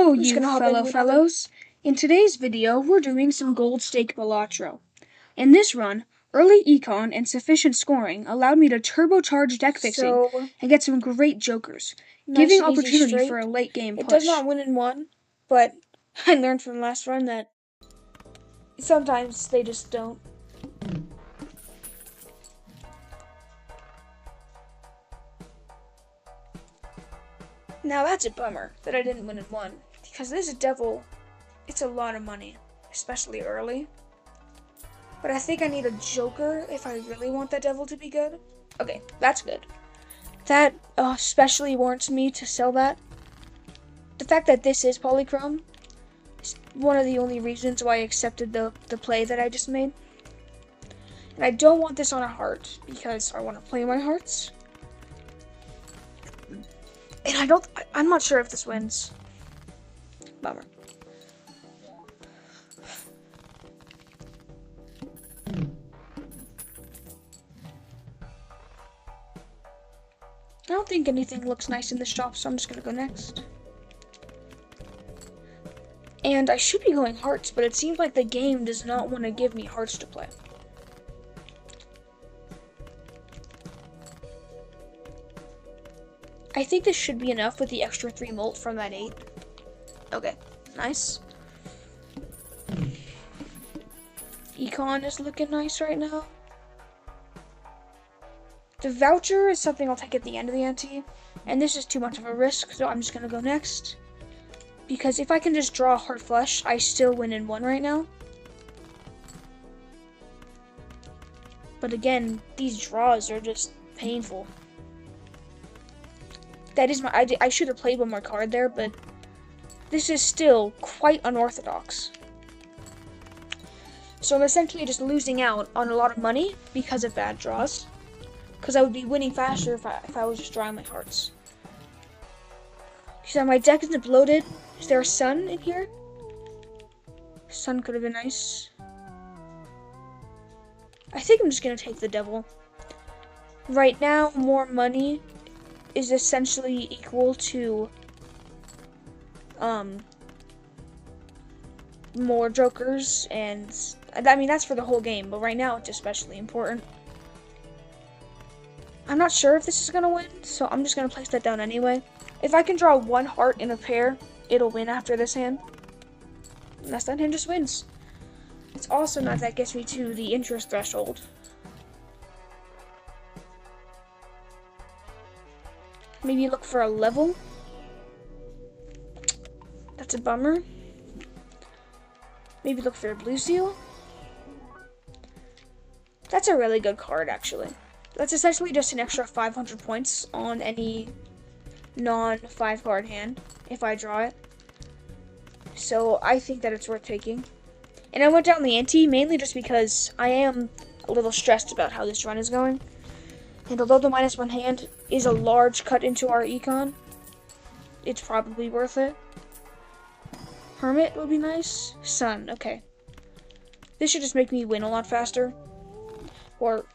Hello, you fellow fellows. In today's video, we're doing some gold stake balatro. In this run, early econ and sufficient scoring allowed me to turbocharge deck fixing and get some great jokers, giving opportunity for a late game push. It does not win in one, but I learned from last run that sometimes they just don't. Now that's a bummer that I didn't win in one, because this devil, it's a lot of money, especially early. But I think I need a joker if I really want that devil to be good. Okay, that's good. That especially warrants me to sell that. The fact that this is polychrome is one of the only reasons why I accepted the play that I just made. And I don't want this on a heart, because I want to play my hearts. And I'm not sure if this wins. Bummer. I don't think anything looks nice in this shop, so I'm just gonna go next. And I should be going hearts, but it seems like the game does not want to give me hearts to play. I think this should be enough with the extra 3 molt from that 8. Okay, nice. Econ is looking nice right now. The voucher is something I'll take at the end of the ante, and this is too much of a risk, so I'm just gonna go next. Because if I can just draw a heart flush, I still win in 1 right now. But again, these draws are just painful. That is I should have played one more card there, but this is still quite unorthodox. So I'm essentially just losing out on a lot of money because of bad draws. Because I would be winning faster if I was just drawing my hearts. So my deck isn't bloated. Is there a sun in here? Sun could have been nice. I think I'm just going to take the devil. Right now, more money is essentially equal to more jokers, and I mean that's for the whole game, but right now it's especially important. I'm not sure if this is gonna win, so I'm just gonna place that down anyway. If I can draw 1 heart in a pair, it'll win after this hand. And that hand just wins. It's also not that gets me to the interest threshold. Maybe look for a level. That's a bummer. Maybe look for a blue seal. That's a really good card, actually. That's essentially just an extra 500 points on any non-5 card hand, if I draw it. So I think that it's worth taking. And I went down the ante mainly just because I am a little stressed about how this run is going. And although the -1 hand is a large cut into our econ, it's probably worth it. Hermit would be nice. Sun, okay. This should just make me win a lot faster. Or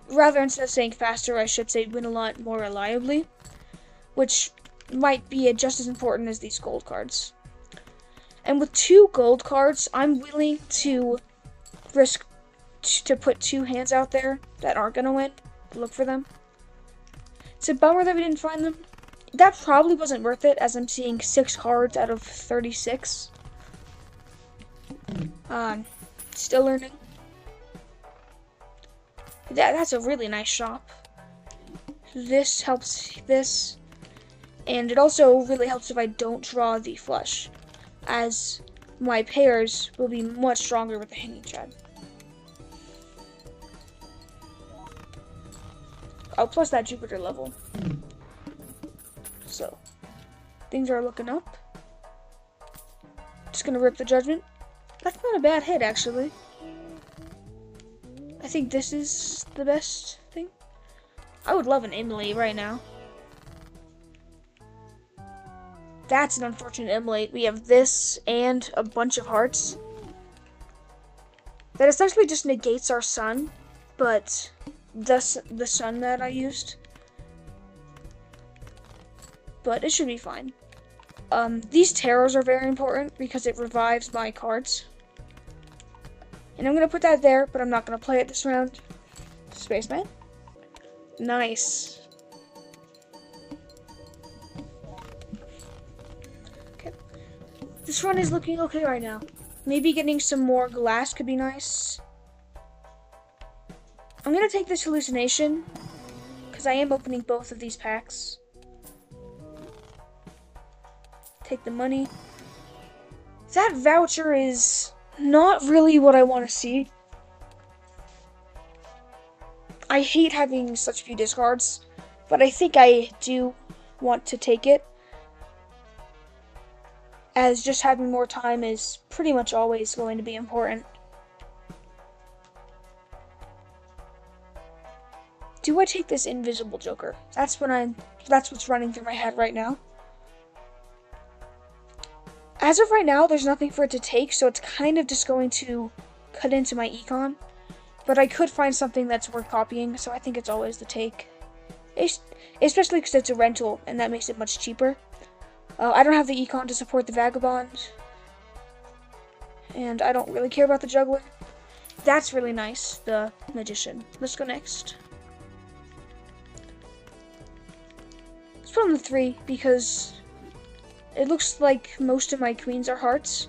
rather, instead of saying faster, I should say win a lot more reliably. Which might be just as important as these gold cards. And with 2 gold cards, I'm willing to risk to put 2 hands out there that aren't going to win. Look for them. It's a bummer that we didn't find them. That probably wasn't worth it, as I'm seeing 6 cards out of 36. Still learning. That's a really nice shop. This helps this. And it also really helps if I don't draw the flush, as my pairs will be much stronger with the hanging chad. Oh, plus that Jupiter level. So, things are looking up. Just gonna rip the judgment. That's not a bad hit, actually. I think this is the best thing. I would love an Emily right now. That's an unfortunate Emily. We have this and a bunch of hearts. That essentially just negates our sun, but the sun that I used. But it should be fine. These terrors are very important because it revives my cards. And I'm going to put that there, but I'm not going to play it this round. Spaceman. Nice. Okay. This run is looking okay right now. Maybe getting some more glass could be nice. I'm going to take this hallucination because I am opening both of these packs. Take the money. That voucher is not really what I want to see. I hate having such few discards, but I think I do want to take it, as just having more time is pretty much always going to be important. Do I take this invisible Joker? That's what's running through my head right now. As of right now, there's nothing for it to take, so it's kind of just going to cut into my econ. But I could find something that's worth copying, so I think it's always the take. Especially because it's a rental, and that makes it much cheaper. I don't have the econ to support the Vagabond. And I don't really care about the Juggler. That's really nice, the Magician. Let's go next. Let's put on the 3, because it looks like most of my queens are hearts.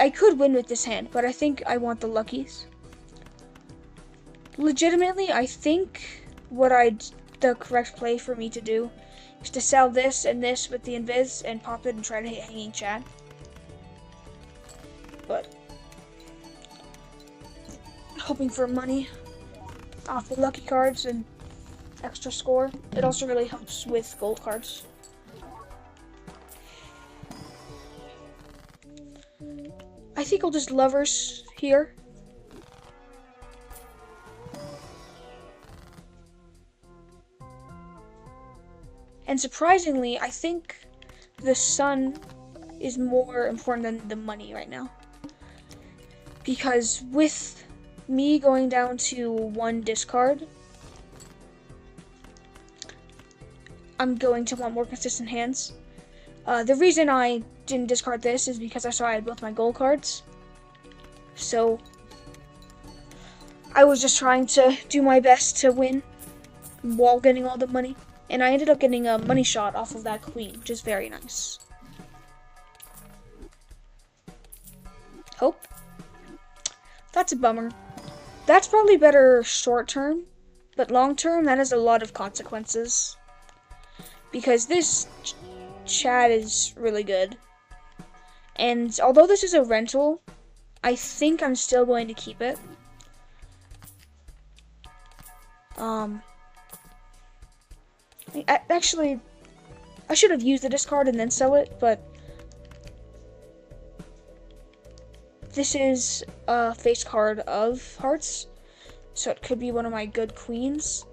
I could win with this hand, but I think I want the luckies. Legitimately, I think the correct play for me to do is to sell this and this with the invis and pop it and try to hit Hanging Chad. But hoping for money off the lucky cards and extra score. It also really helps with gold cards. I think I'll just lovers here. And surprisingly, I think the sun is more important than the money right now. Because with me going down to 1 discard, I'm going to want more consistent hands. The reason I didn't discard this is because I saw I had both my gold cards. So I was just trying to do my best to win while getting all the money. And I ended up getting a money shot off of that queen, which is very nice. Hope. That's a bummer. That's probably better short term, but long term, that has a lot of consequences. Because this Chad is really good. And although this is a rental, I think I'm still going to keep it. Actually, I should have used the discard and then sell it, but this is a face card of hearts, so it could be one of my good queens.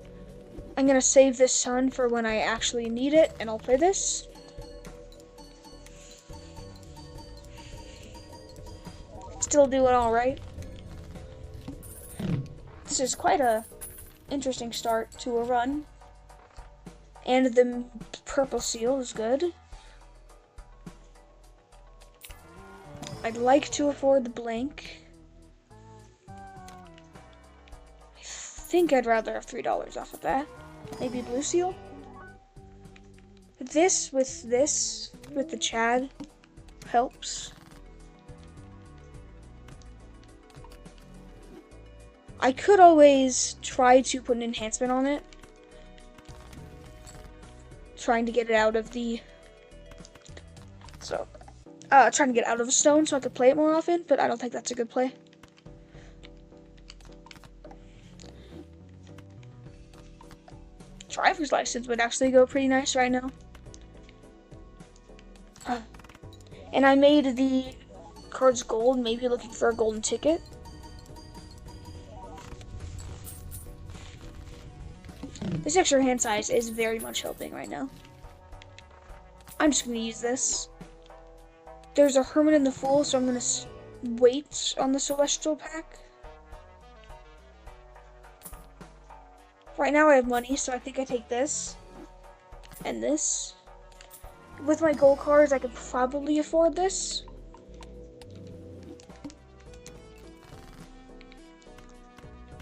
I'm gonna save this sun for when I actually need it, and I'll play this. Still doing alright. This is quite a interesting start to a run. And the purple seal is good. I'd like to afford the blank. I think I'd rather have $3 off of that. Maybe blue seal? This with the Chad helps. I could always try to put an enhancement on it. Trying to get it out of the trying to get out of a stone so I could play it more often, but I don't think that's a good play. Driver's license would actually go pretty nice right now. And I made the cards gold, maybe looking for a golden ticket. This extra hand size is very much helping right now. I'm just going to use this. There's a Hermit and the Fool, so I'm going to wait on the Celestial pack. Right now I have money, so I think I take this and this. with my gold cards, I could probably afford this.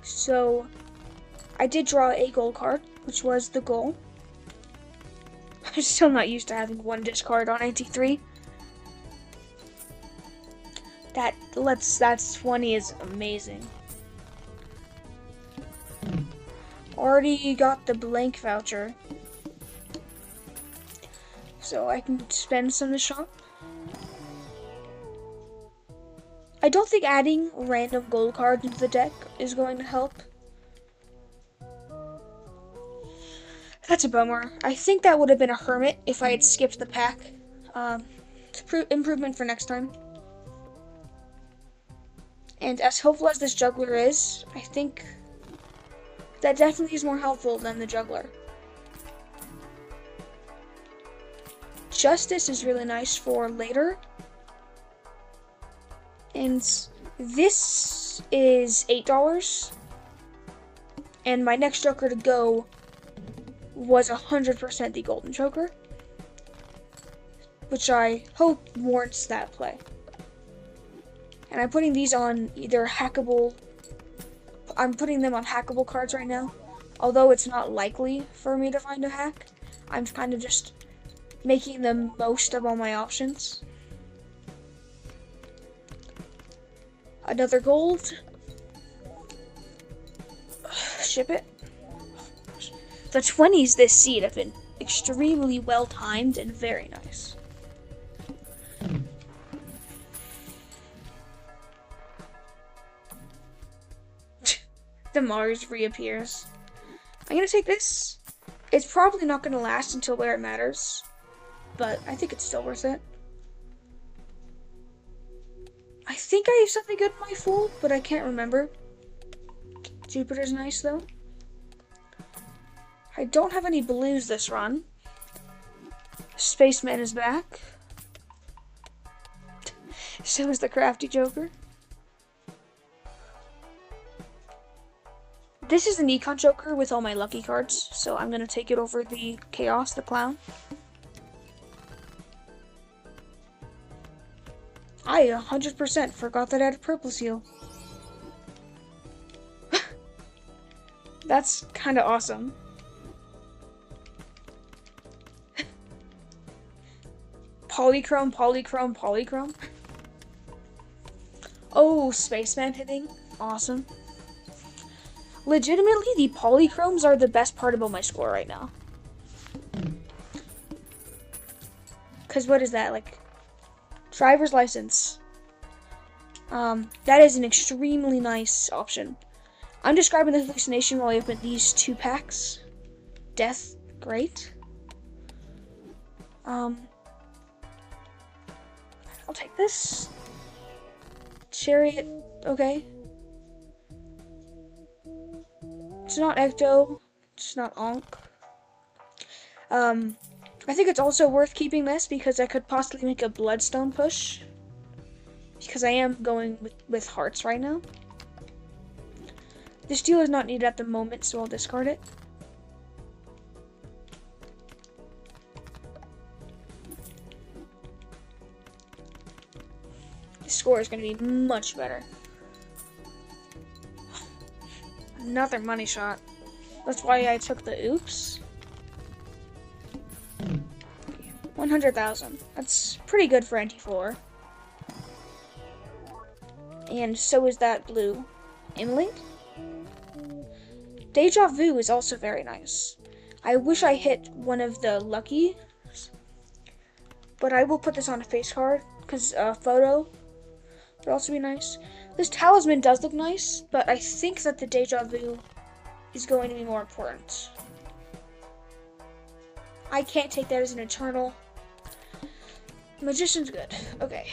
So, I did draw a gold card, which was the goal. I'm still not used to having one discard on NT3. That 20 is amazing. Already got the blank voucher, so I can spend some to shop. I don't think adding random gold cards into the deck is going to help. That's a bummer. I think that would have been a hermit if I had skipped the pack. Improvement for next time. And as helpful as this juggler is, I think that definitely is more helpful than the juggler. Justice is really nice for later. And this is $8. And my next joker to go was 100% the golden joker, which I hope warrants that play. And I'm putting these on either hackable. I'm putting them on hackable cards right now, although it's not likely for me to find a hack. I'm kind of just making the most of all my options. Another gold. Ship it. The 20s this seed have been extremely well timed and very nice. The Mars reappears. I'm gonna take this. It's probably not gonna last until where it matters, but I think it's still worth it. I think I have something good in my full, but I can't remember. Jupiter's nice though. I don't have any blues this run. Spaceman is back. So is the crafty joker. This is an econ joker with all my lucky cards, so I'm gonna take it over the chaos, the clown. I 100% forgot that I had a purple seal. That's kind of awesome. Polychrome, polychrome, polychrome. Oh, Spaceman hitting. Awesome. Legitimately, the polychromes are the best part about my score right now. Because what is that? Like, driver's license. That is an extremely nice option. I'm describing the hallucination while I open these two packs. Death, great. I'll take this. Chariot, okay. It's not Ecto, it's not Onk. I think it's also worth keeping this because I could possibly make a Bloodstone push. Because I am going with hearts right now. The steel is not needed at the moment, so I'll discard it. The score is going to be much better. Another money shot. That's why I took the oops. 100,000. That's pretty good for NT4. And so is that blue. Inlink? Deja Vu is also very nice. I wish I hit one of the lucky, but I will put this on a face card because photo would also be nice. This talisman does look nice, but I think that the Deja Vu is going to be more important. I can't take that as an eternal. Magician's good. Okay.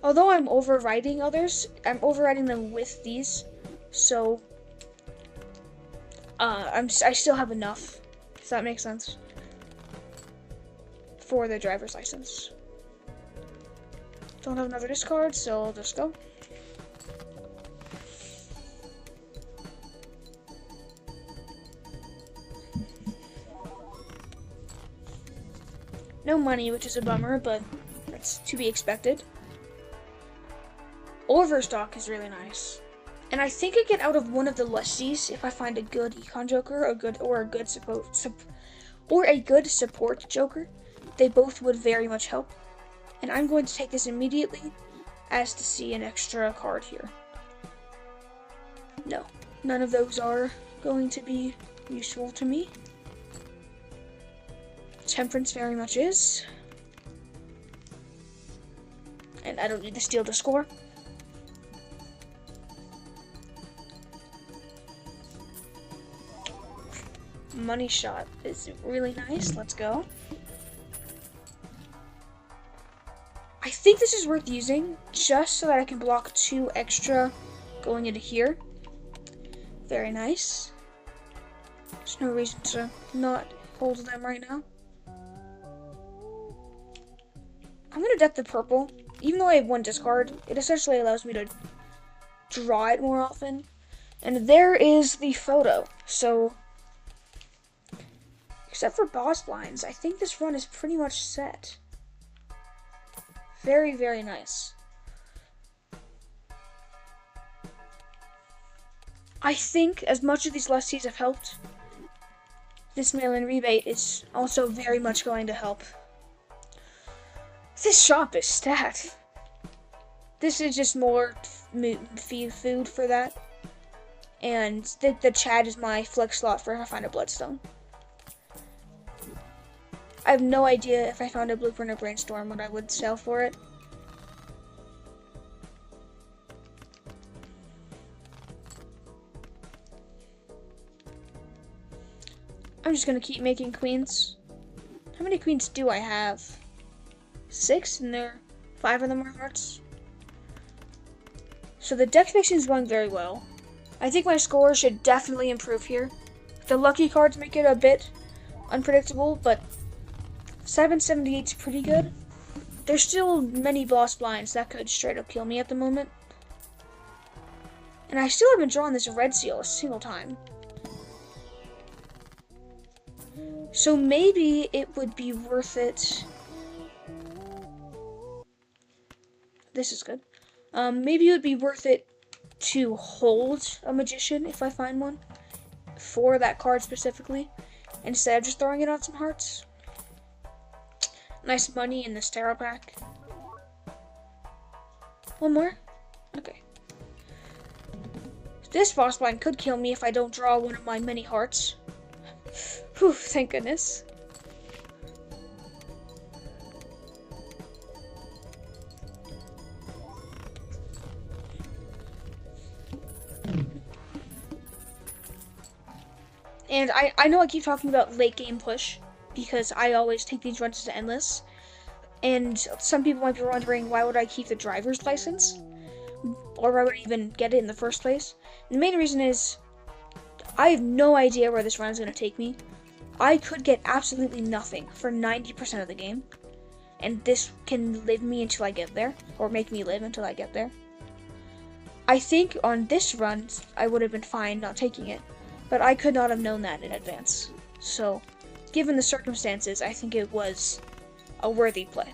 Although I'm overriding others, I'm overriding them with these, so I still have enough. Does that make sense? For the driver's license. Don't have another discard, so I'll just go. No money, which is a bummer, but that's to be expected. Overstock is really nice. And I think I get out of one of the lessees if I find a good econ joker, a good support joker. They both would very much help. And I'm going to take this immediately as to see an extra card here. No, none of those are going to be useful to me. Temperance very much is. And I don't need to steal the score. Money shot is really nice. Let's go. I think this is worth using just so that I can block 2 extra going into here. Very nice. There's no reason to not hold them right now. I'm gonna deck the purple. Even though I have 1 discard, it essentially allows me to draw it more often. And there is the photo. So, except for boss blinds, I think this run is pretty much set. Very, very nice. I think as much as these lessees have helped, this mail-in rebate is also very much going to help. This shop is stacked. This is just more food for that. And the chat is my flex slot for if I find a bloodstone. I have no idea if I found a blueprint or brainstorm what I would sell for it. I'm just gonna keep making queens. How many queens do I have? 6, and 5 of them are hearts. So the deck fixing is going very well. I think my score should definitely improve here. The lucky cards make it a bit unpredictable, but 778 is pretty good. There's still many boss blinds that could straight up kill me at the moment. And I still haven't drawn this red seal a single time. So maybe it would be worth it. This is good. Maybe it would be worth it to hold a magician if I find one for that card specifically, instead of just throwing it on some hearts. Nice money in this tarot pack. One more? Okay. This boss blind could kill me if I don't draw one of my many hearts. Whew, thank goodness. And I know I keep talking about late game push, because I always take these runs to endless. And some people might be wondering, why would I keep the driver's license? Or why would I even get it in the first place? And the main reason is, I have no idea where this run is going to take me. I could get absolutely nothing for 90% of the game. And this can live me until I get there, or make me live until I get there. I think on this run, I would have been fine not taking it. But I could not have known that in advance. So, given the circumstances, I think it was a worthy play.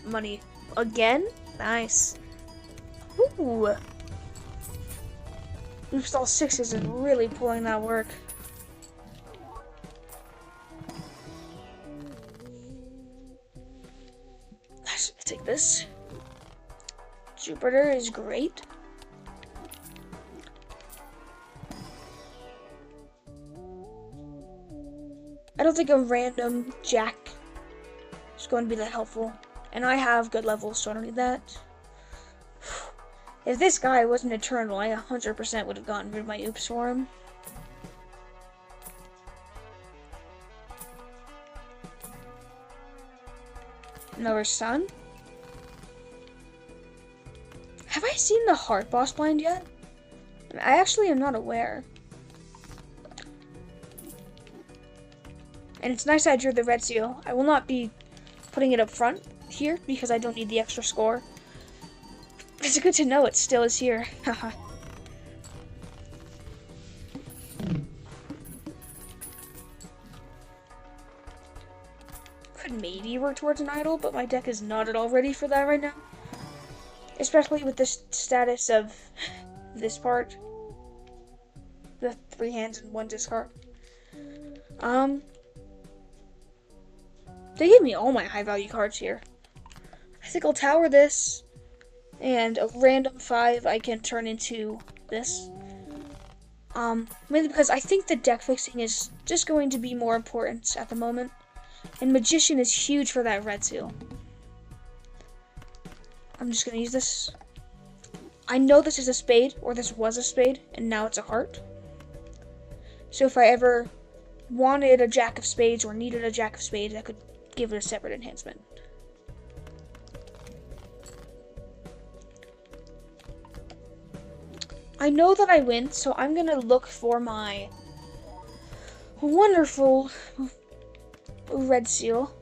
Money again? Nice. Ooh. Oops, all 6s and really pulling that work. Let's take this. Jupiter is great. I don't think a random jack is going to be that helpful. And I have good levels, so I don't need that. If this guy wasn't eternal, I 100% would have gotten rid of my oops for him. Another sun. Have I seen the heart boss blind yet? I actually am not aware. And it's nice I drew the red seal. I will not be putting it up front here because I don't need the extra score. It's good to know it still is here. Haha. could maybe work towards an idol, but my deck is not at all ready for that right now. Especially with the status of this part. The 3 hands and 1 discard. They gave me all my high value cards here. I think I'll tower this, and a random 5 I can turn into this. Mainly because I think the deck fixing is just going to be more important at the moment. And Magician is huge for that red seal. I'm just gonna use this. I know this is a spade, or this was a spade, and now it's a heart. So if I ever wanted a jack of spades or needed a jack of spades, I could give it a separate enhancement. I know that I win, so I'm gonna look for my wonderful red seal.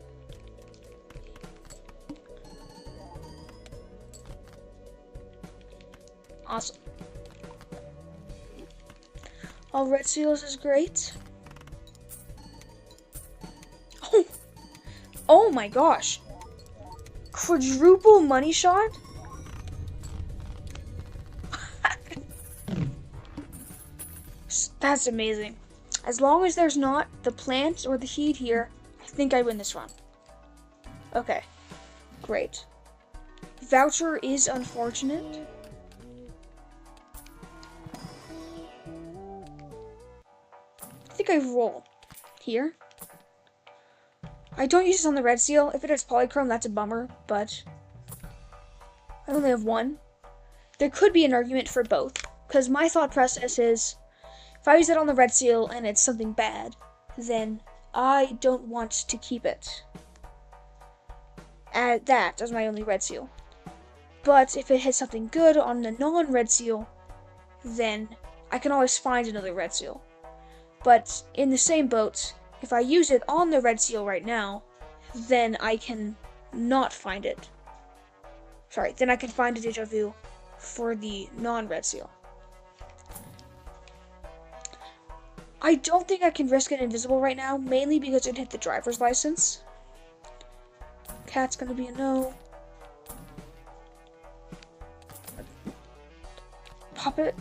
Awesome. All red seals is great. Oh my gosh. Quadruple money shot? That's amazing. As long as there's not the plant or the heat here, I think I win this run. Okay, great. Voucher is unfortunate. I think I roll here. I don't use this on the red seal. If it has polychrome, that's a bummer, but I only have 1. There could be an argument for both, because my thought process is, if I use it on the red seal and it's something bad, then I don't want to keep it. Add that as my only red seal. But if it has something good on the non-red seal, then I can always find another red seal. But in the same boat, if I use it on the red seal right now, then I can not find it. Sorry, then I can find a deja vu for the non-red seal. I don't think I can risk an invisible right now, mainly because it hit the driver's license. Cat's gonna be a no. Puppet.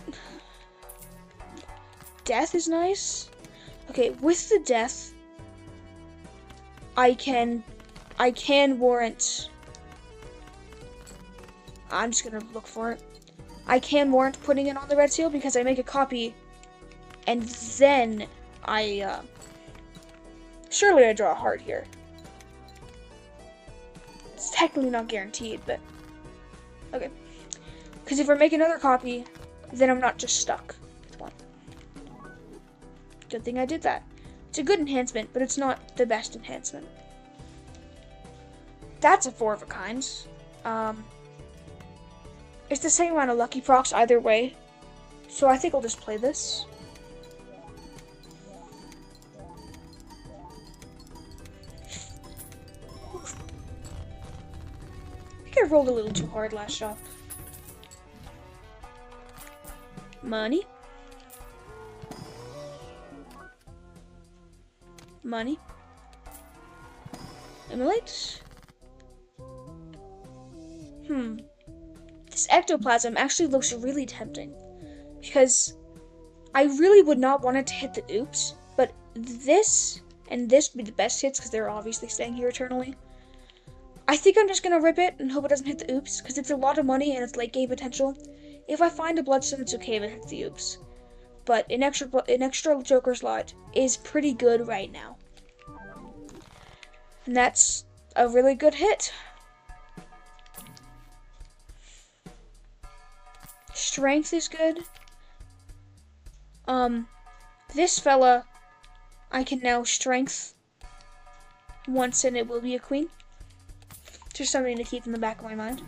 Death is nice. Okay, with the death, I can warrant. I'm just gonna look for it. I can warrant putting it on the red seal because I make a copy, and then surely I draw a heart here. It's technically not guaranteed, but okay. Because if I make another copy, then I'm not just stuck with 1. Good thing I did that. It's a good enhancement, but it's not the best enhancement. That's a 4 of a kind. It's the same amount of lucky procs either way, so I think I'll just play this. I think I rolled a little too hard last shot. Money. Money. Immolate. This ectoplasm actually looks really tempting, because I really would not want it to hit the oops, but this and this would be the best hits because they're obviously staying here eternally. I think I'm just gonna rip it and hope it doesn't hit the oops, because it's a lot of money and it's late game potential. If I find a bloodstone, it's okay if it hits the oops, but an extra joker slot is pretty good right now, and that's a really good hit. Strength is good. This fella, I can now strength once and it will be a queen. Just something to keep in the back of my mind.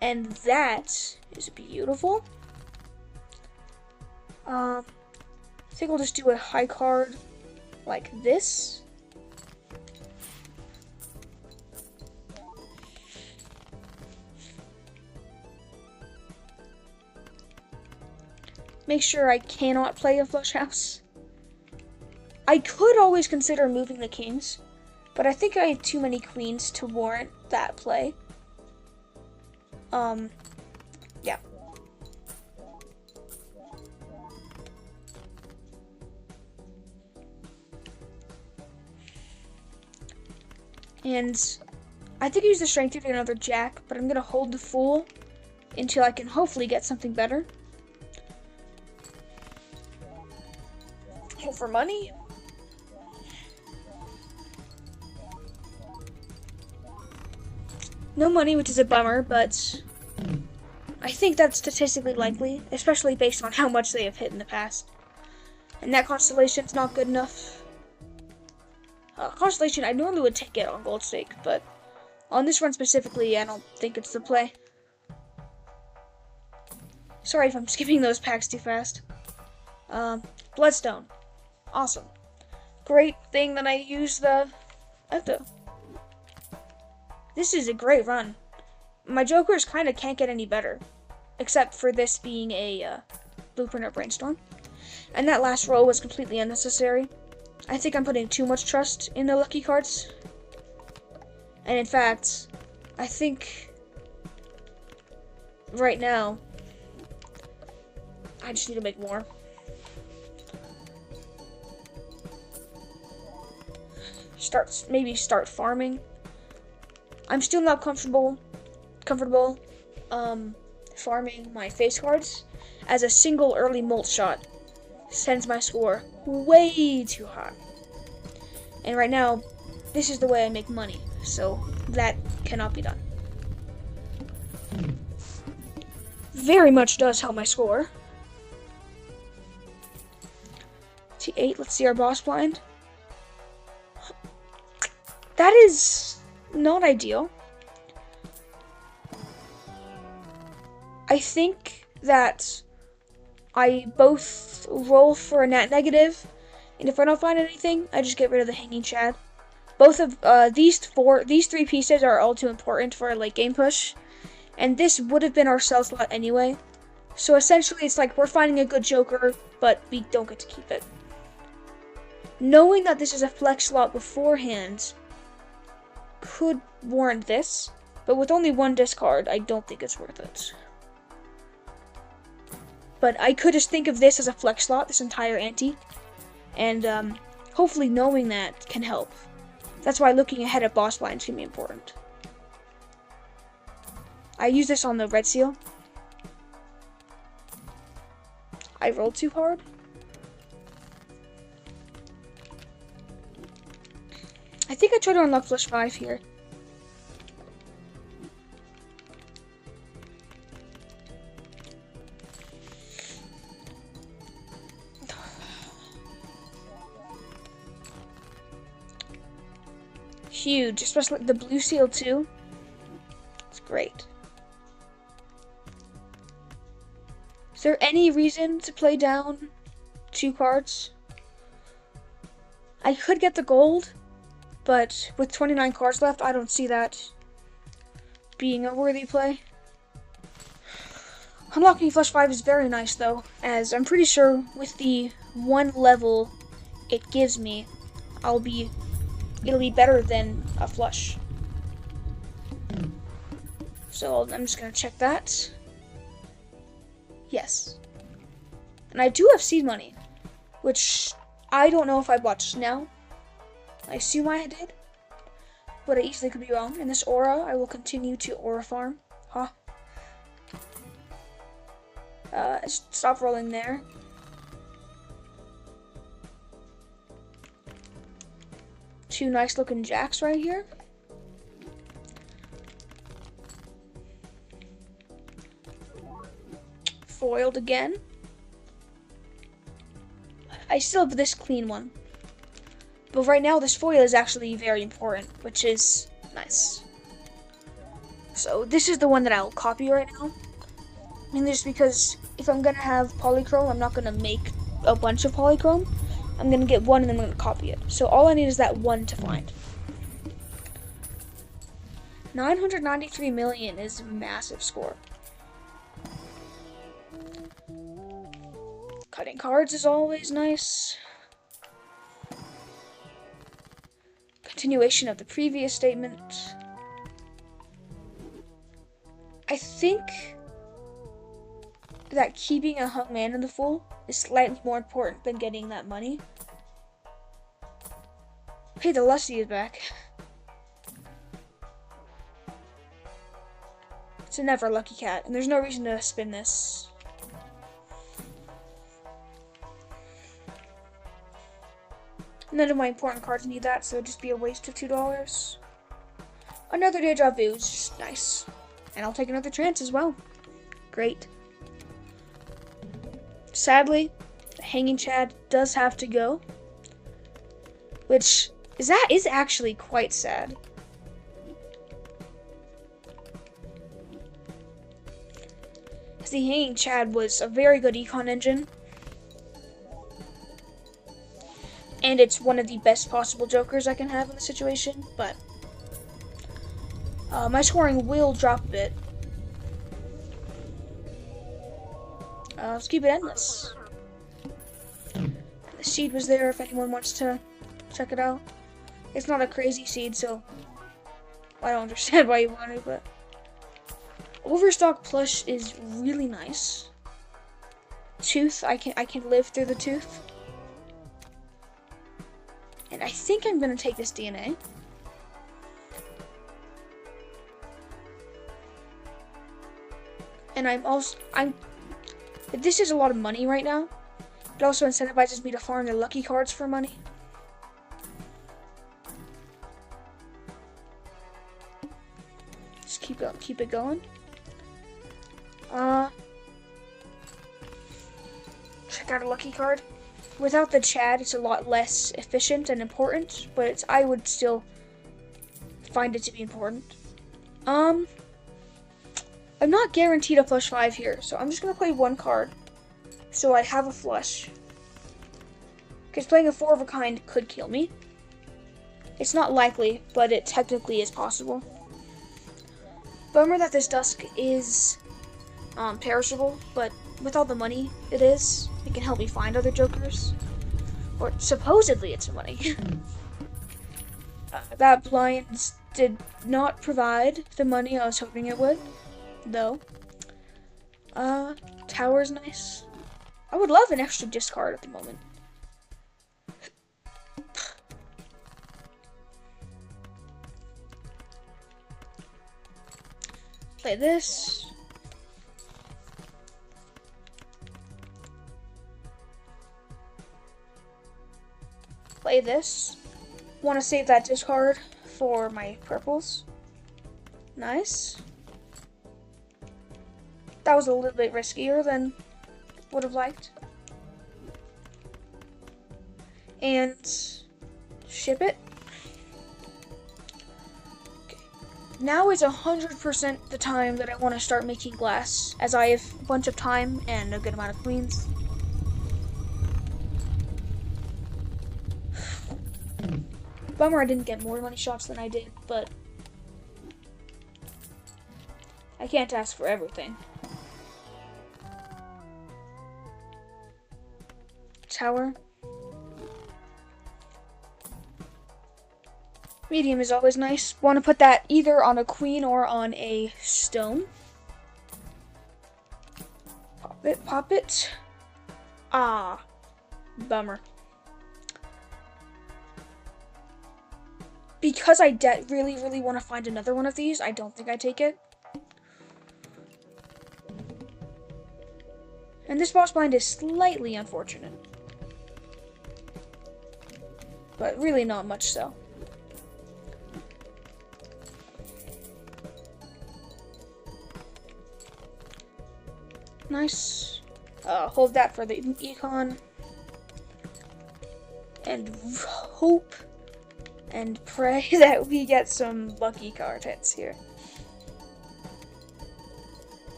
And that is beautiful. I think I'll just do a high card like this. Make sure I cannot play a flush house. I could always consider moving the kings, but I think I have too many queens to warrant that play. Yeah. And I think I use the strength to get another jack, but I'm going to hold the fool until I can hopefully get something better. Hope for money. No money, which is a bummer, but I think that's statistically likely, especially based on how much they have hit in the past. And that constellation's not good enough. Constellation, I normally would take it on gold stake, but on this run specifically, I don't think it's the play. Sorry if I'm skipping those packs too fast. Bloodstone. Awesome. Great thing that I use the Ecto. This is a great run. My Jokers kind of can't get any better, except for this being a Blueprint or Brainstorm. And that last roll was completely unnecessary. I think I'm putting too much trust in the lucky cards. And in fact, I think right now, I just need to make more. Maybe start farming. I'm still not comfortable farming my face cards, as a single early molt shot sends my score way too high. And right now, this is the way I make money, so that cannot be done. Very much does help my score. T8, let's see our boss blind. That is not ideal. I think that I both roll for a net negative, and if I don't find anything, I just get rid of the hanging shad. Both of these three pieces are all too important for a late game push, and this would have been our sell slot anyway. So essentially, it's like we're finding a good joker, but we don't get to keep it. Knowing that this is a flex slot beforehand could warrant this, but with only one discard, I don't think it's worth it. But I could just think of this as a flex slot, this entire ante, and hopefully knowing that can help. That's why looking ahead at boss blinds can be important. I use this on the red seal. I rolled too hard. I think I tried to unlock flush 5 here. Huge, especially the blue seal too. It's great. Is there any reason to play down 2 cards? I could get the gold, but with 29 cards left, I don't see that being a worthy play. Unlocking flush 5 is very nice though, as I'm pretty sure with the 1 level it gives me, it'll be better than a flush. So I'm just gonna check that. Yes. And I do have seed money, which I don't know if I bought just now. I assume I did, but I easily could be wrong. In this aura, I will continue to aura farm. Huh. Stop rolling there. Two nice looking jacks right here. Foiled again. I still have this clean one. But right now this foil is actually very important, which is nice. So this is the one that I'll copy right now. I mean, just because if I'm gonna have polychrome, I'm not gonna make a bunch of polychrome. I'm gonna get one and then I'm gonna copy it. So all I need is that one to find. 993 million is a massive score. Cutting cards is always nice. continuation of the previous statement. I think that keeping a hung man in the full is slightly more important than getting that money. Okay, the lusty is back. It's a never lucky cat, and there's no reason to spin this. None of my important cards need that, so it'd just be a waste of $2. Another deja vu is just nice. And I'll take another chance as well. Great. Sadly, the hanging Chad does have to go. Which is actually quite sad. The hanging Chad was a very good econ engine. And it's one of the best possible jokers I can have in the situation, but my scoring will drop a bit. Let's keep it endless. The seed was there if anyone wants to check it out. It's not a crazy seed, so I don't understand why you want it, but Overstock plush is really nice. Tooth, I can live through the tooth. And I think I'm gonna take this DNA. And this is a lot of money right now. It also incentivizes me to farm the lucky cards for money. Just keep it going. Check out a lucky card. Without the Chad, it's a lot less efficient and important, but I would still find it to be important. I'm not guaranteed a flush 5 here, so I'm just gonna play one card, so I have a flush. Because playing a 4 of a kind could kill me. It's not likely, but it technically is possible. Bummer that this Dusk is perishable, but with all the money it can help me find other jokers. Or supposedly it's money. That blind did not provide the money I was hoping it would, though. Tower's nice. I would love an extra discard at the moment. Play this. Play this. Want to save that discard for my purples. Nice. That was a little bit riskier than would have liked. And ship it. Okay. Now is 100% the time that I want to start making glass, as I have a bunch of time and a good amount of queens. Bummer I didn't get more money shots than I did, but I can't ask for everything. Tower. Medium is always nice. Want to put that either on a queen or on a stone. Pop it, pop it. Ah, bummer. Because I really want to find another one of these, I don't think I take it. And this boss blind is slightly unfortunate. But really not much so. Nice. Hold that for the econ. And hope and pray that we get some lucky card hits here.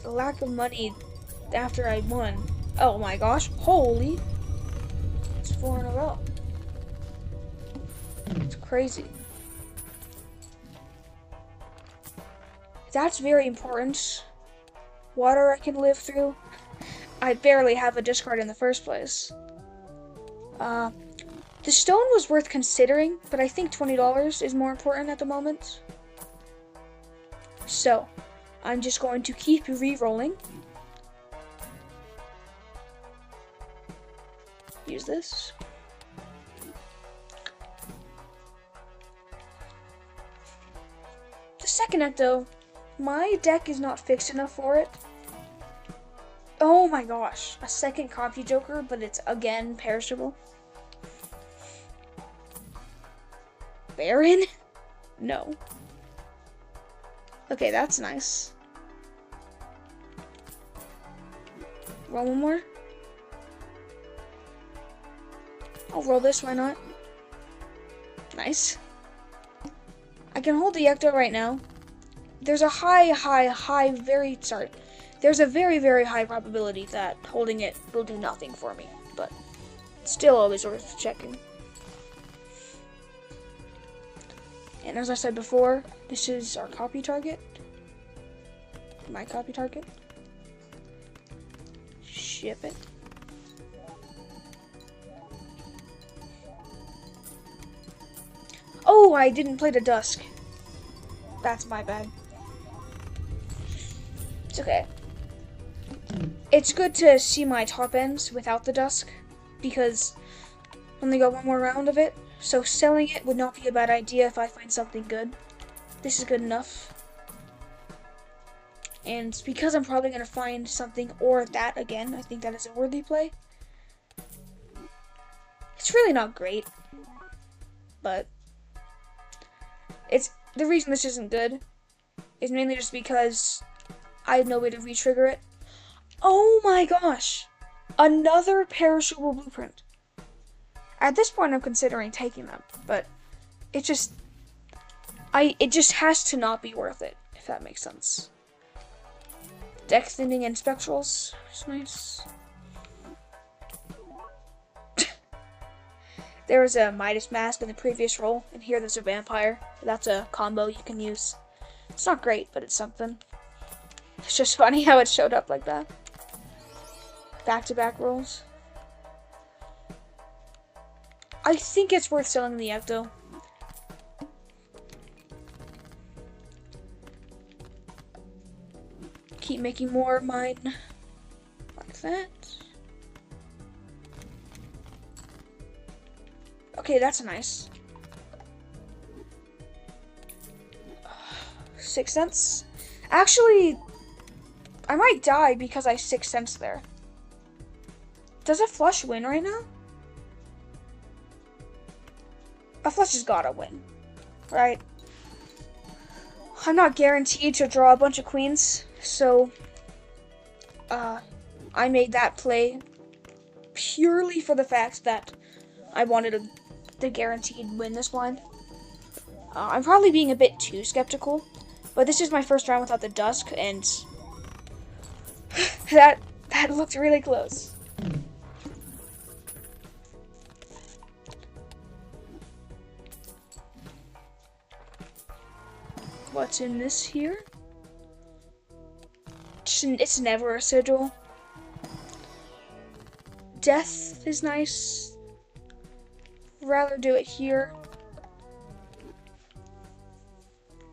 The lack of money after I won. Oh my gosh, holy. It's 4 in a row. It's crazy. That's very important. Water I can live through. I barely have a discard in the first place. The stone was worth considering, but I think $20 is more important at the moment. So, I'm just going to keep re-rolling. Use this. The second ecto, my deck is not fixed enough for it. Oh my gosh, a second copy Joker, but it's again perishable. Baron? No. Okay, that's nice. Roll one more. I'll roll this, why not? Nice. I can hold the ecto right now. There's a there's a very, very high probability that holding it will do nothing for me, but still always worth checking. And as I said before, this is our copy target. My copy target. Ship it. Oh, I didn't play the Dusk. That's my bad. It's okay. It's good to see my top ends without the Dusk, because I only got one more round of it, so selling it would not be a bad idea if I find something good. This is good enough. And because I'm probably going to find something or that again, I think that is a worthy play. It's really not great, but the reason this isn't good is mainly just because I have no way to re-trigger it. Oh my gosh! Another perishable blueprint. At this point, I'm considering taking them, but it just has to not be worth it, if that makes sense. Deck thinning and spectrals is nice. There was a Midas Mask in the previous roll, and here there's a vampire. That's a combo you can use. It's not great, but it's something. It's just funny how it showed up like that. Back-to-back rolls. I think it's worth selling the ecto. Keep making more of mine. Like that. Okay, that's nice. 6 cents. Actually, I might die because I 6 cents there. Does a flush win right now? A flush has gotta win, right? I'm not guaranteed to draw a bunch of queens, so I made that play purely for the fact that I wanted the guaranteed win this blind. I'm probably being a bit too skeptical, but this is my first round without the Dusk, and that looked really close. What's in this here? It's never a sigil. Death is nice. Rather do it here.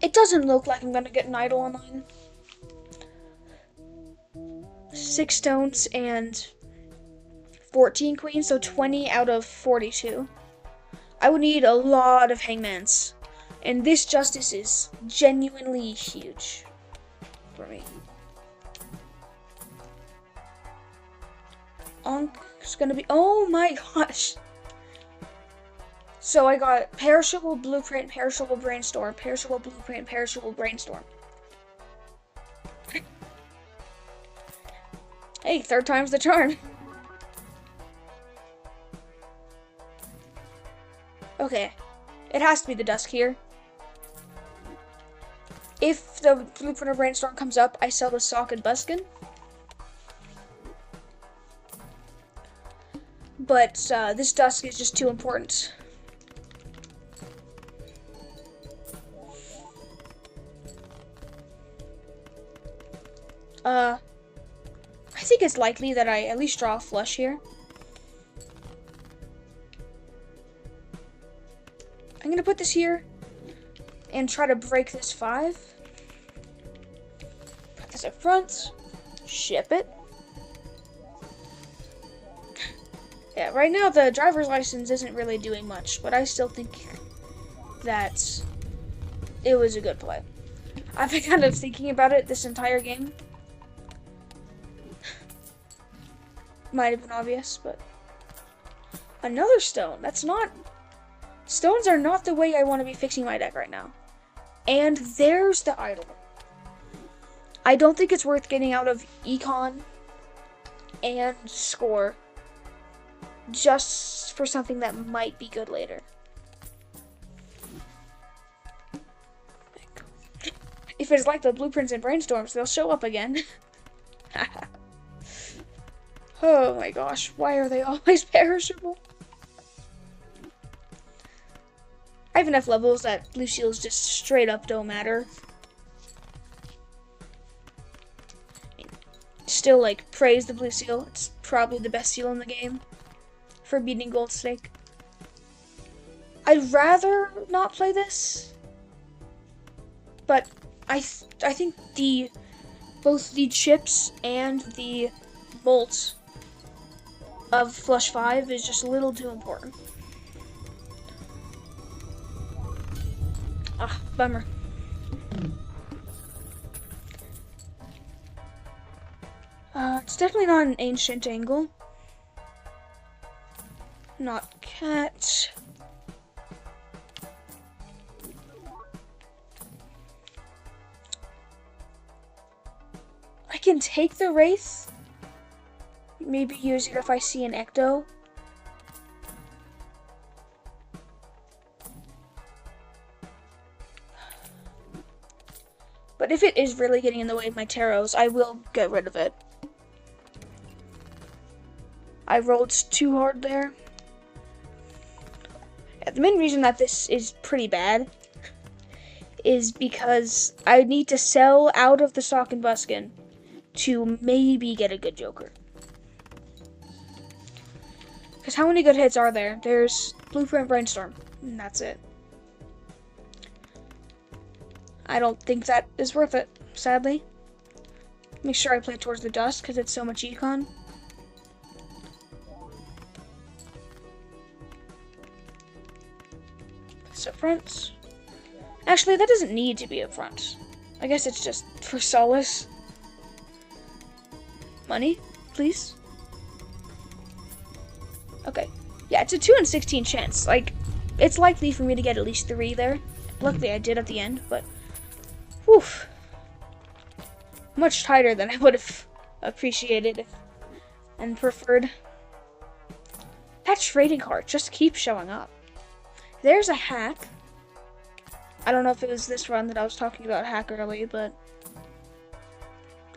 It doesn't look like I'm gonna get an idol on mine. 6 stones and 14 queens, so 20 out of 42. I would need a lot of hangmans. And this justice is genuinely huge for me. It's gonna be, oh my gosh. So I got Perishable Blueprint, Perishable Brainstorm, Perishable Blueprint, Perishable Brainstorm. Hey, third time's the charm. Okay, it has to be the Dusk here. If the Blueprint of Brainstorm comes up, I sell the Sock and Buskin. But this Dusk is just too important. I think it's likely that I at least draw a flush here. I'm gonna put this here and try to break this 5. Put this up front. Ship it. Yeah, right now the driver's license isn't really doing much, but I still think that it was a good play. I've been kind of thinking about it this entire game. Might have been obvious, but another stone. That's not... Stones are not the way I want to be fixing my deck right now. And there's the idol. I don't think it's worth getting out of econ and score just for something that might be good later. If it's like the blueprints and brainstorms, they'll show up again. Oh my gosh, why are they always perishable? I have enough levels that blue seals just straight up don't matter. Still, like, praise the blue seal. It's probably the best seal in the game for beating gold stake. I'd rather not play this, but I think both the chips and the bolt of flush 5 is just a little too important. Ah, bummer. It's definitely not an ancient angle. Not cat. I can take the Wraith. Maybe use it if I see an Ecto. But if it is really getting in the way of my taros, I will get rid of it. I rolled too hard there. Yeah, the main reason that this is pretty bad is because I need to sell out of the Sock and Buskin to maybe get a good Joker. Because how many good hits are there? There's Blueprint Brainstorm, and that's it. I don't think that is worth it, sadly. Make sure I play it towards the dust because it's so much econ. It's up front. Actually, that doesn't need to be up front. I guess it's just for solace. Money, please. Okay. Yeah, it's a 2 in 16 chance. Like, it's likely for me to get at least 3 there. Luckily, I did at the end, but... Whew. Much tighter than I would have appreciated and preferred. That trading card just keeps showing up. There's a hack. I don't know if it was this run that I was talking about hack early, but...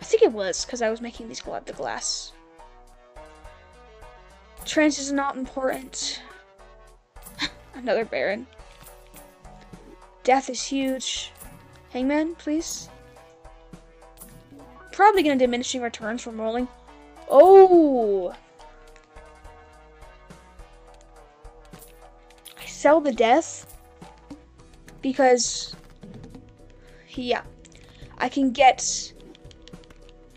I think it was, because I was making these the glass. Trance is not important. Another Baron. Death is huge. Hangman, please. Probably gonna diminishing returns from rolling. Oh! I sell the death because, yeah, I can get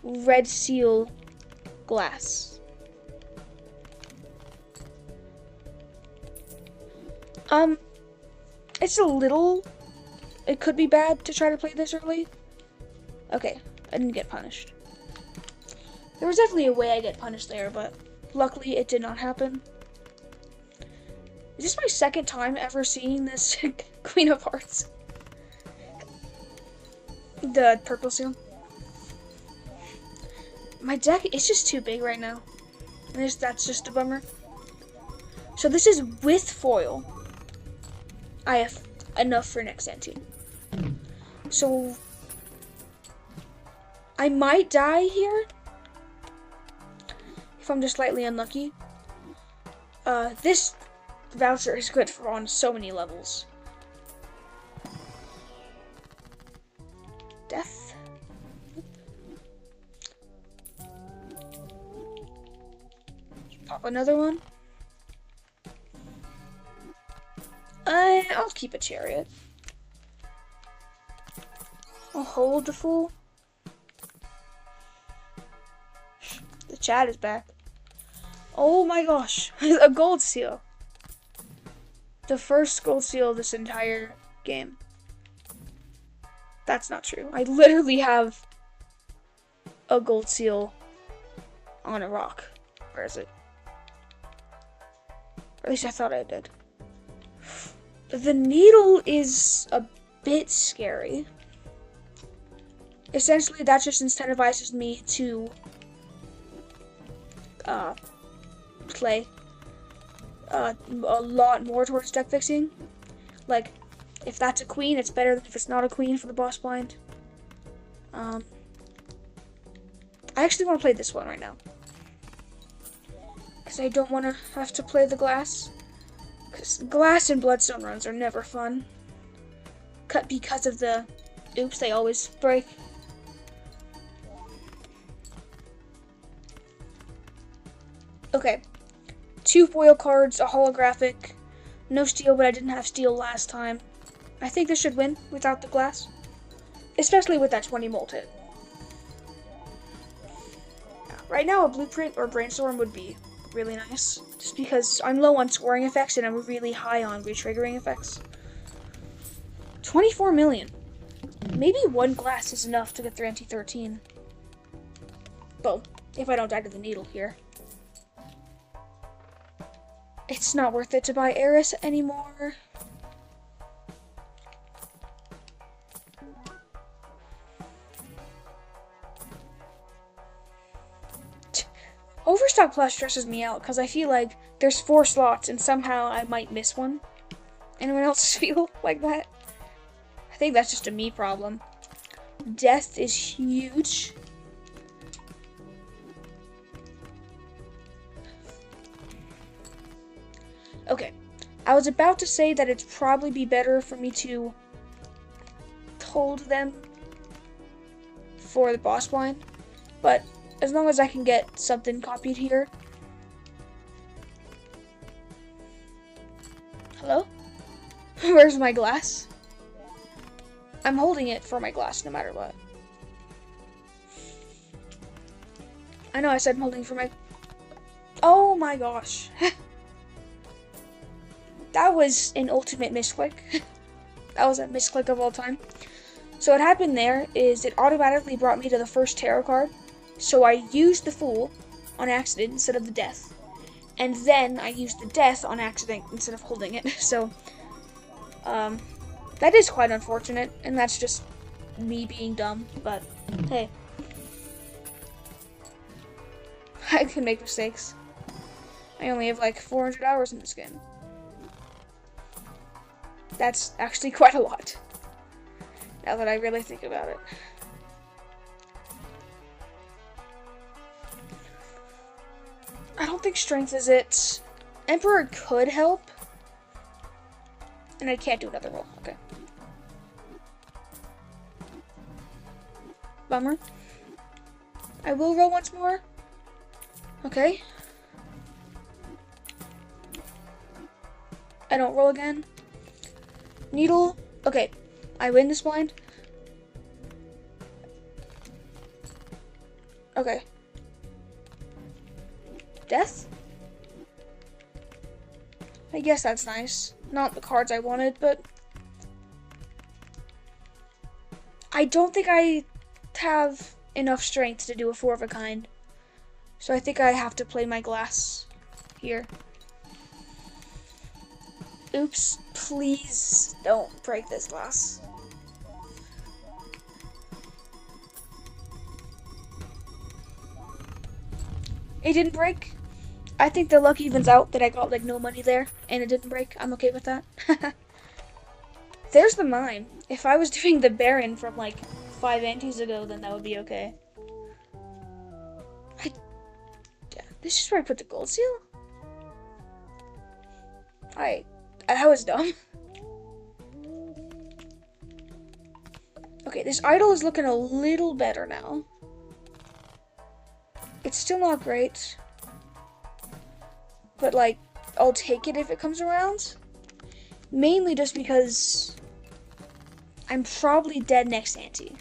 red seal glass. It's a little... It could be bad to try to play this early. Okay, I didn't get punished. There was definitely a way I get punished there, but luckily it did not happen. Is this my second time ever seeing this Queen of Hearts? The purple seal. My deck is just too big right now. And that's just a bummer. So this is with foil. I have enough for next ante. So I might die here if I'm just slightly unlucky. This voucher is good for on so many levels. Death. Pop another one. I'll keep a chariot. I'll hold the fool. The chat is back. Oh my gosh, a gold seal. The first gold seal of this entire game. That's not true. I literally have a gold seal on a rock. Where is it? Or at least I thought I did. The needle is a bit scary. Essentially, that just incentivizes me to play a lot more towards deck fixing. Like, if that's a queen, it's better than if it's not a queen for the boss blind. I actually want to play this one right now. Because I don't want to have to play the glass. Because glass and bloodstone runs are never fun. Because of the oops, they always break. Okay. 2 foil cards, a holographic. No steel, but I didn't have steel last time. I think this should win without the glass. Especially with that 20 molt hit. Right now, a blueprint or brainstorm would be really nice. Just because I'm low on scoring effects and I'm really high on retriggering effects. 24 million. Maybe 1 glass is enough to get their NT13. Well, if I don't die to the needle here. It's not worth it to buy Eris anymore. Overstock Plus stresses me out because I feel like there's 4 slots and somehow I might miss one. Anyone else feel like that? I think that's just a me problem. Death is huge. Okay, I was about to say that it'd probably be better for me to hold them for the boss blind, but as long as I can get something copied here. Hello? Where's my glass? I'm holding it for my glass no matter what. I know I said I'm holding for my... Oh my gosh. That was an ultimate misclick. That was a misclick of all time. So what happened there is it automatically brought me to the first tarot card. So I used the Fool on accident instead of the Death. And then I used the Death on accident instead of holding it. So, that is quite unfortunate. And that's just me being dumb. But, hey. I can make mistakes. I only have like 400 hours in this game. That's actually quite a lot. Now that I really think about it. I don't think strength is it. Emperor could help. And I can't do another roll. Okay. Bummer. I will roll once more. Okay. I don't roll again. Needle. Okay. I win this blind. Okay. Death? I guess that's nice. Not the cards I wanted, but I don't think I have enough strength to do a 4 of a kind. So I think I have to play my glass here. Oops, please don't break this glass. It didn't break. I think the luck evens out that I got like no money there and it didn't break. I'm okay with that. There's the mine. If I was doing the Baron from like 5 antes ago, then that would be okay. This is where I put the gold seal? That was dumb. Okay, this idol is looking a little better now. It's still not great. But, like, I'll take it if it comes around. Mainly just because I'm probably dead next ante.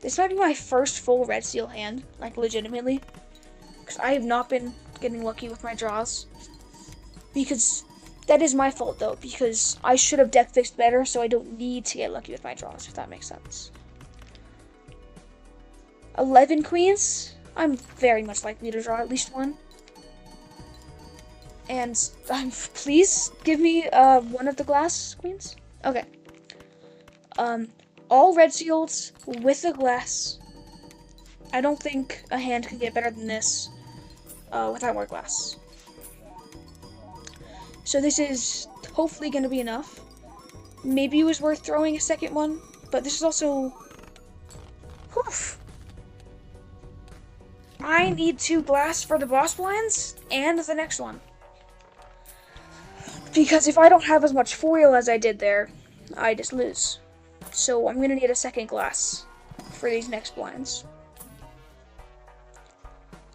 This might be my first full red seal hand, like legitimately. Because I have not been getting lucky with my draws. Because that is my fault though, because I should have deck fixed better so I don't need to get lucky with my draws, if that makes sense. 11 queens? I'm very much likely to draw at least one. And please give me one of the glass queens. Okay. All red seals with a glass. I don't think a hand could get better than this without more glass. So this is hopefully going to be enough. Maybe it was worth throwing a second one, but this is also... Whew. I need 2 glass for the boss blinds and the next one. Because if I don't have as much foil as I did there, I just lose. So I'm going to need a second glass for these next blinds.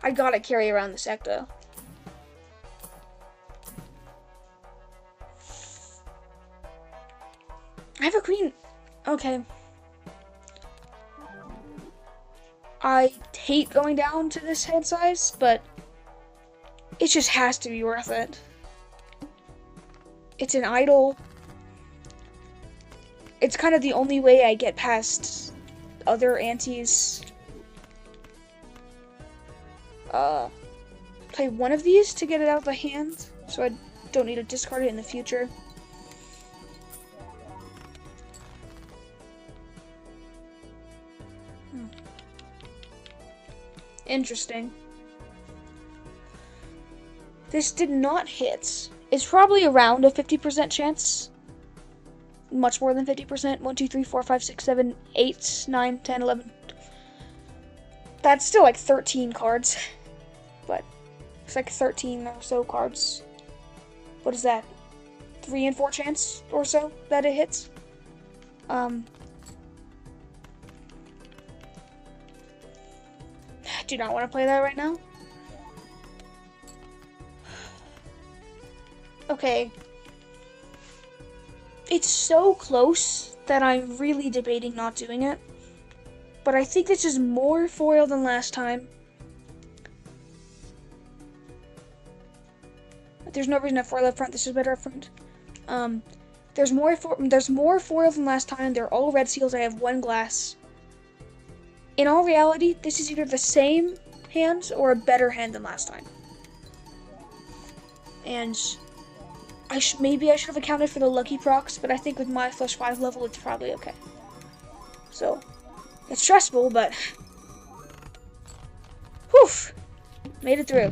I gotta carry around this ecto. I have a queen. Okay. I hate going down to this hand size, but it just has to be worth it. It's an idol. It's kind of the only way I get past other antes. Play one of these to get it out of the hand, so I don't need to discard it in the future. Interesting. This did not hit. It's probably around a 50% chance. Much more than 50%. 1, 2, 3, 4, 5, 6, 7, 8, 9, 10, 11. That's still like 13 cards. But it's like 13 or so cards. What is that? 3 in 4 chance or so that it hits. Do not want to play that right now. Okay. It's so close that I'm really debating not doing it. But I think this is more foil than last time. There's no reason to foil up front. This is better up front. There's more foil than last time. They're all red seals. I have 1 glass. In all reality, this is either the same hand or a better hand than last time. And maybe I should have accounted for the lucky procs, but I think with my +5 level, it's probably okay. So, it's stressful, but whew, made it through.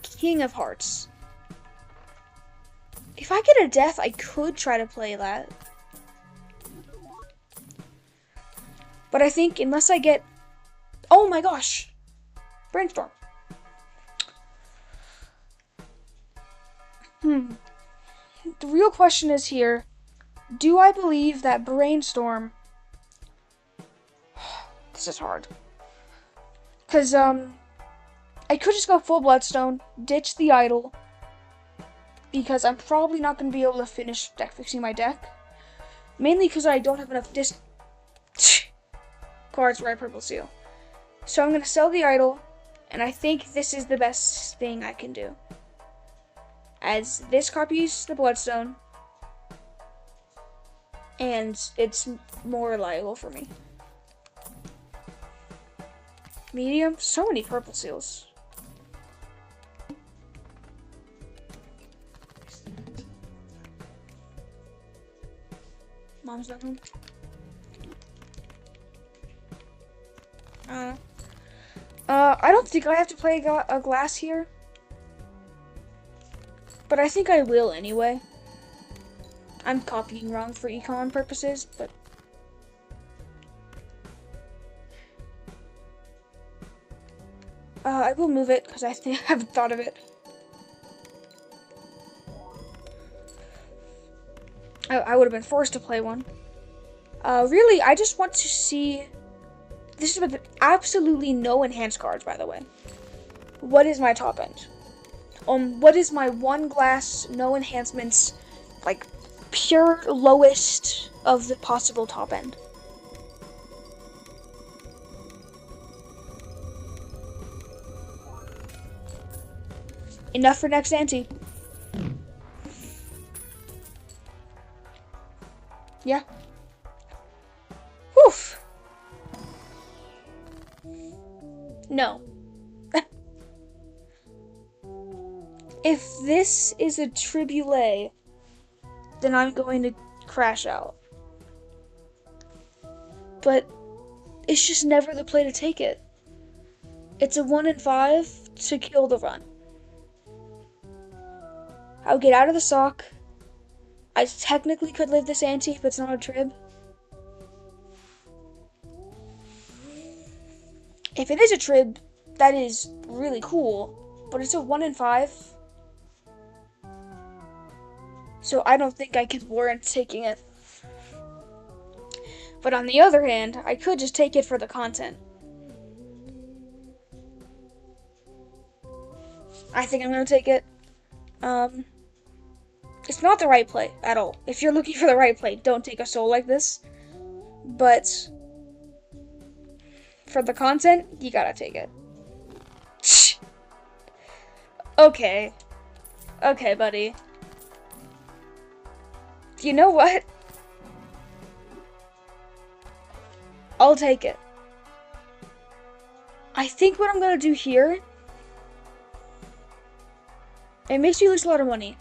King of Hearts. If I get a death, I could try to play that. But I think unless I get... Oh my gosh! Brainstorm. The real question is here, do I believe that Brainstorm... This is hard. Because, I could just go full Bloodstone, ditch the idol, because I'm probably not going to be able to finish deck fixing my deck. Mainly because I don't have enough cards for my purple seal. So I'm going to sell the idol, and I think this is the best thing I can do. As this copies the Bloodstone, and it's more reliable for me. Medium, so many purple seals. Mom's not home. I don't think I have to play a glass here. But I think I will anyway. I'm copying wrong for econ purposes, but... I will move it, because I think I haven't thought of it. I would have been forced to play one. Really, I just want to see... This is with absolutely no enhanced cards, by the way. What is my top end? what is my one glass, no enhancements, like pure lowest of the possible top end? Enough for next ante. Yeah. Woof. No. If this is a triboulet, then I'm going to crash out. But it's just never the play to take it. It's a 1 in 5 to kill the run. I'll get out of the sock. I technically could live this ante if it's not a trib. If it is a trib, that is really cool, but it's a 1 in 5. So I don't think I could warrant taking it. But on the other hand, I could just take it for the content. I think I'm going to take it. It's not the right play at all. If you're looking for the right play, don't take a soul like this. But for the content, you gotta take it. Okay. Okay, buddy. You know what? I'll take it. I think what I'm gonna do here, it makes me lose a lot of money.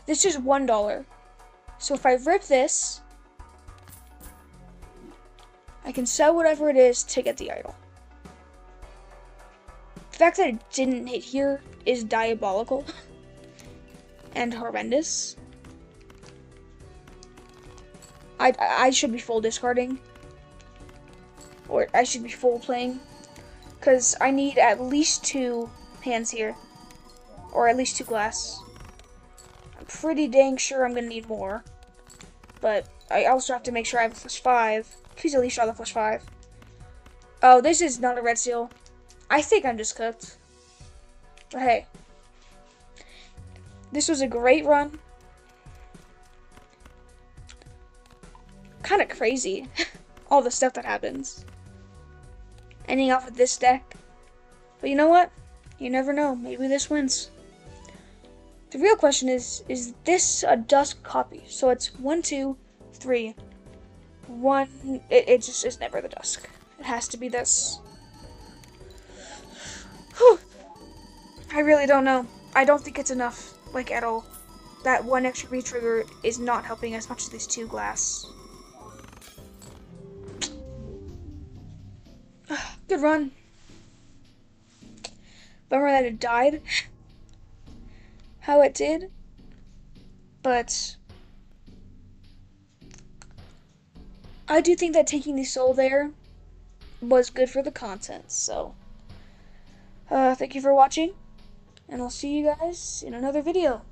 This is $1. So if I rip this, I can sell whatever it is to get the idol. The fact that it didn't hit here is diabolical and horrendous. I should be full discarding, or I should be full playing, because I need at least 2 hands here, or at least 2 glass. I'm pretty dang sure I'm gonna need more, but I also have to make sure I have a +5. Please at least draw the +5. Oh, this is not a red seal. I think I'm just cooked. But hey, this was a great run. Kind of crazy, all the stuff that happens. Ending off with this deck. But you know what? You never know. Maybe this wins. The real question is this a dusk copy? So it's 1, 2, 3, 1. It just is never the dusk. It has to be this. Whew. I really don't know. I don't think it's enough, like at all. That 1 extra retrigger is not helping as much as these 2 glass. Good run. Bummer that it died how it did, but I do think that taking the soul there was good for the content. So thank you for watching, and I'll see you guys in another video.